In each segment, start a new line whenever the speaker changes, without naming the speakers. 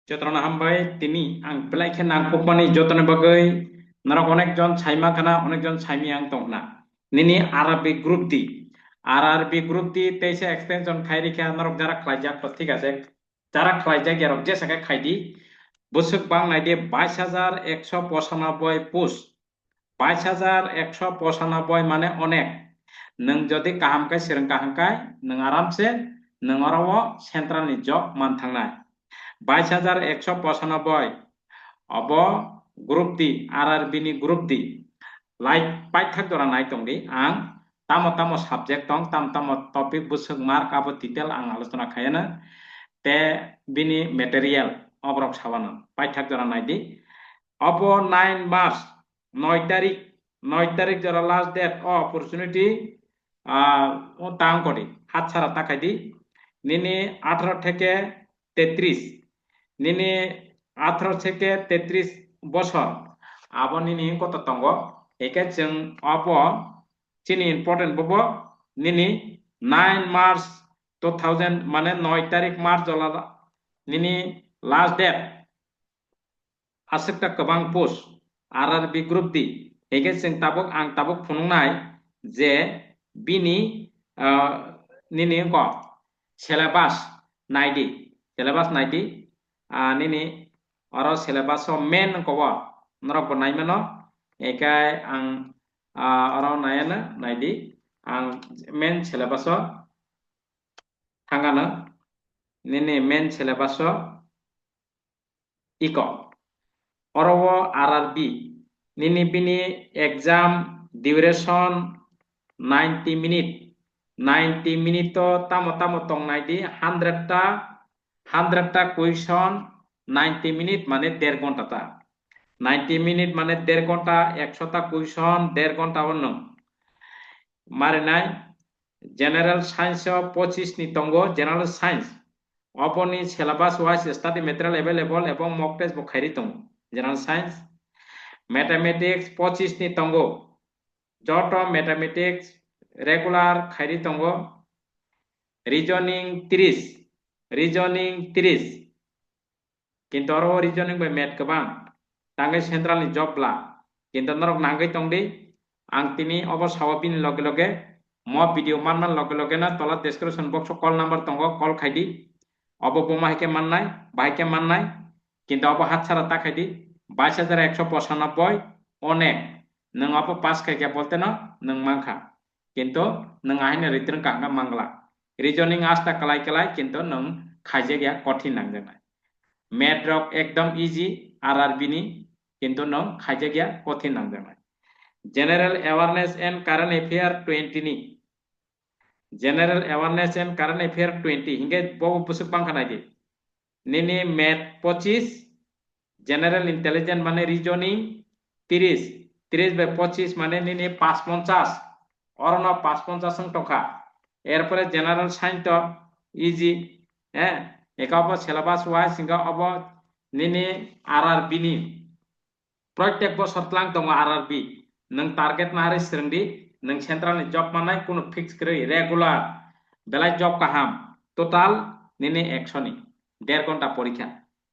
যতনা হামবাই তিনি আং প্লাইখে নাংপকমানি যতনে বাগৈ নারক অনেকজন ছাইমা খানা অনেকজন ছাইমি আং তংনা নিনি আরবি গ্রুপ দি আরবি গ্রুপ দি তেইসে এক্সটেনশন খাইরিখা নারক যারা খাইজাক তো ঠিক আছে যারা খাইজাক ইয়ারক যে সাকে খাইদি বসুক বাং নাইদে 22,195 পোস্ট 22,195 মানে অনেক নং যদি কাহামকাই সিরং কাহামকাই নং আরামসে নং অরাও সেন্ট্রালনি জব মান থাংনাय 22,195 अब ग्रुप दी आरआरबी नि ग्रुप दी लाइक पाइथाक जरा नाय तंग दी आं तामो तामो सब्जेक्ट तंग ताम तामो टॉपिक बुसक मार्क आबो डिटेल आं आलोचना खायना ते बिनि मटेरियल अब्रक साबानो पाइथाक जरा नाय दी अब 9 मार्च 9 तारिख जरा लास्ट डेट अपॉर्चुनिटी ও তাং করি হাত ছাড়া তাকাই দি নিনি 18 থেকে 33 নিনি 18 থেকে 33 বছর আবো নিনি কত তঙ্গ একে जों अब চিনি ইম্পর্টেন্ট বব নিনি 9 মার্চ 2000 মানে 9 তারিখ মার্চ জলা নিনি লাস্ট ডেট आसक्ता गोबां पोस्ट आरआरबी ग्रुप दी एके जों ताबुक आं ताबुक फुनुंनाय जे बिनि निनि क सिलेबास नायदि निनि अर सिलेबास मेन कव नरक नायमानो एकाय आं अर नायानो नायदि आं मेन सिलेबास थांगानो निनि मेन सिलेबास इक अरव आरआरबी निनि बिनि एग्जाम डिउरेशन 90 मिनिट 90 मिनिट तो तामो तामो तंगनाय दी 100टा क्वेश्चन 90 मिनिट माने 1.5 घंटा ता 90 मिनिट माने 1.5 घंटा 100टा क्वेश्चन 1.5 घंटा वनो मारे नाय जनरल साइंस 25 नि तंगो जनरल साइंस अपनी syllabus wise study material available एवं मॉक टेस्ट बखाइरि तंगो जनरल साइंस मैथमेटिक्स 25 नि तंगो जट मैथमेटिक्स रेगुलर खाइरि तंगो रीजनिंग 30 किंतु अरो रीजनिंग बे मैथ गोबां तांगे सेंट्रल नि जॉब ला किंतु नरक नांगै तंगदि आं तिनि अब सावबिन लगे लगे म वीडियो मान लगे लगे ना तला डिस्क्रिप्शन बॉक्स कॉल नंबर तंगो कॉल खाइदि अब बोमा हेके माननाय बाइके माननाय किंतु अब हाथ सारा ताखाइदि 22,195 अनेक नों अब पास खाइके बोलते न नों मांखा किंतु नों आहिने रिटर्न कांगा मांगला रीजनिंग आस्ता कलाई कलाई किंतु नों खाइजे गया कठिन नांगजनाय मैथ रक एकदम इजी आरआरबी नि किंतु नों खाइजे गया कठिन नांगजनाय general awareness and current affair 20 नि general awareness and current affair 20 हिंगे बहु पुसुक पांखानाय दि निनि मैथ 25 जनरल इंटेलिजेंस माने रीजनिंग 30 बे 25 माने निनि 55 और न 55 टका एरपरे जनरल साइंस तो इजी एकाबो सिलेबास वाइज सिंगा अब निनि आरआरबी नि प्रत्येक बছর तलां दङ आरआरबी नों टारगेट नारे सिरंदि नों सेंट्रल जॉब मानाय कुनु फिक्स करै रेगुलर बेलाय जॉब काहाम टोटाल निनि 100 नि 1.5 घंटा परीक्षा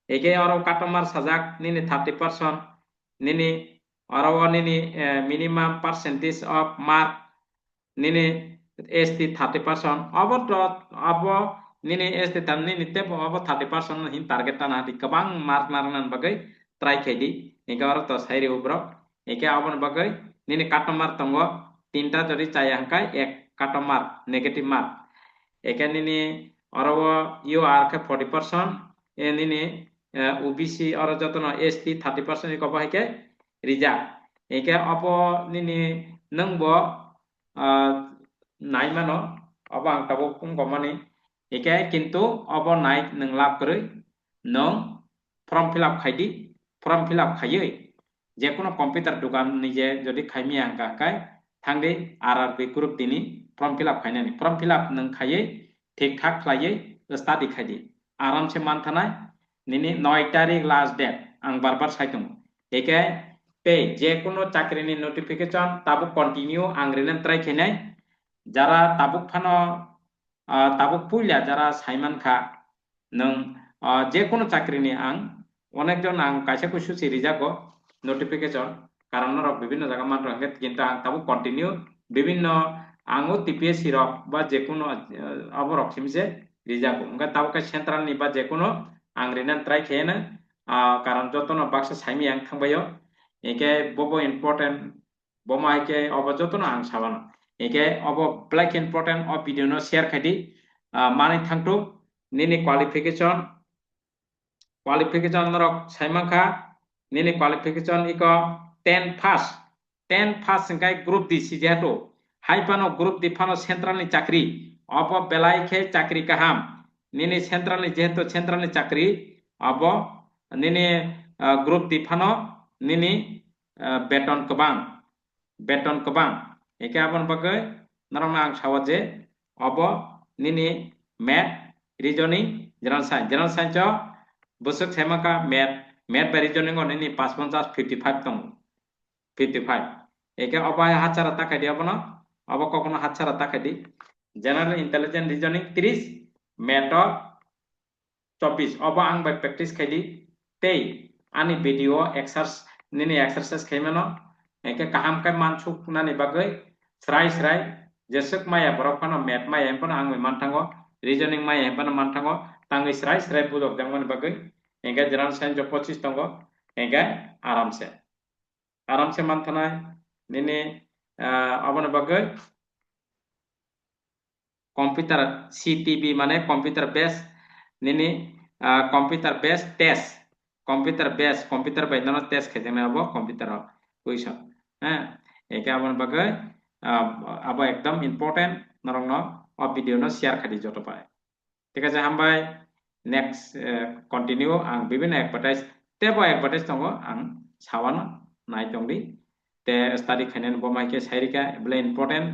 एके और काटमार साजाक निनि 30% निनि और निनि मिनिमाम परसेंटेज ऑफ मार्क निनि एसटी 30% अब निनि एसटी तान निनि ते अब 30% हिन टारगेट ताना हति गोबां मार्क नारनान बगै ट्राई खाइदि एके और तो साइरि उब्र एके आबन बगै निनि काटमार तंगो तीनटा जदि चाया हंकाय एक काटमार नेगेटिव मार्क एके निनि और यू आर के 40% ए निनि ओबीसी और जतन एसटी 30% को बहायके रिजा एके अब निनि नंगबो नाय मानो अब आं ताबो पुंगमानि एके किंतु अब नाय नों लाभ करै नों फर्म फिलआप खाइदि फर्म फिलआप खायै जेकुनो कम्पिउटार दुकान निजे जदि खाइमी आंका काय थांदे आरआरबी ग्रुप दिनि फर्म फिलआप खाइनानि फर्म फिलआप नों खायै ठीक ठाक खायै स्टाडी खाइदि आराम से मान थानाय निनि 9 तारिख लास्ट डेट आं बार साइदों एके पे जेकुनो चाकरिनि नोटिफिकेशन ताबो कंटिन्यू आं रेन ट्राई खाइनाय যারা তাবুক ফানো তাবুক পুইলা যারা সাইমান খা নং যে কোনো চাকরি নিয়ে অনেকজন কাছে কুসুচি রিজাকো নোটিফিকেশন কারণ বিভিন্ন জায়গা মান রঙে কিন্তু তাবো কন্টিনিউ বিভিন্ন টিপিএসসি রক বা যে কোনো অবরক সিমসে রিজাকো তাবো সেন্ট্রাল নি বা যে কোনো রিনান ট্রাই খেয়ে কারণ যতন বাক্সা সাইমি থাকবাयो একে ববো ইম্পর্টেন্ট বমা একে অব যতন সাবানো একে অব ব্ল্যাক ইম্পর্টেন্ট অ ভিডিও নো শেয়ার খাইদি মানে থাকতো নিনি qualification rok saimangkha nini qualification iko 10 pass singkai group di sijato haipano group di phano central ni chakri obo belai khe chakri kaham nini central ni jehetu central ni chakri obo nini group di phano nini beton kebang eke abon bagai narong ang sawaje obo nini math reasoning general science busuk semaka math by reasoning on ini pas 55 tong 55 eke oba hatsara takadi abono oba kokono hatsara takadi general intelligent reasoning 30 math 24 oba ang by practice khaidi tei ani video exercise khaimano eke kaham kai mansuk nani bagai srai jesuk maya borokano math maya empano ang mantango reasoning maya empano mantango tangi srai budok jangman bagai engga general science 25 tongo engga aram se mantanai nini abano bagai computer CTB মানে computer base nini computer base test computer by nano test khejeng abo computer question eke abon bagai abo ekdom important narong no video no share khadi joto pai ঠিক আছে হামবাই next continue বিভিন্ন advertise tongo sawana nai tongdi te study khainen bo maike sairika bele important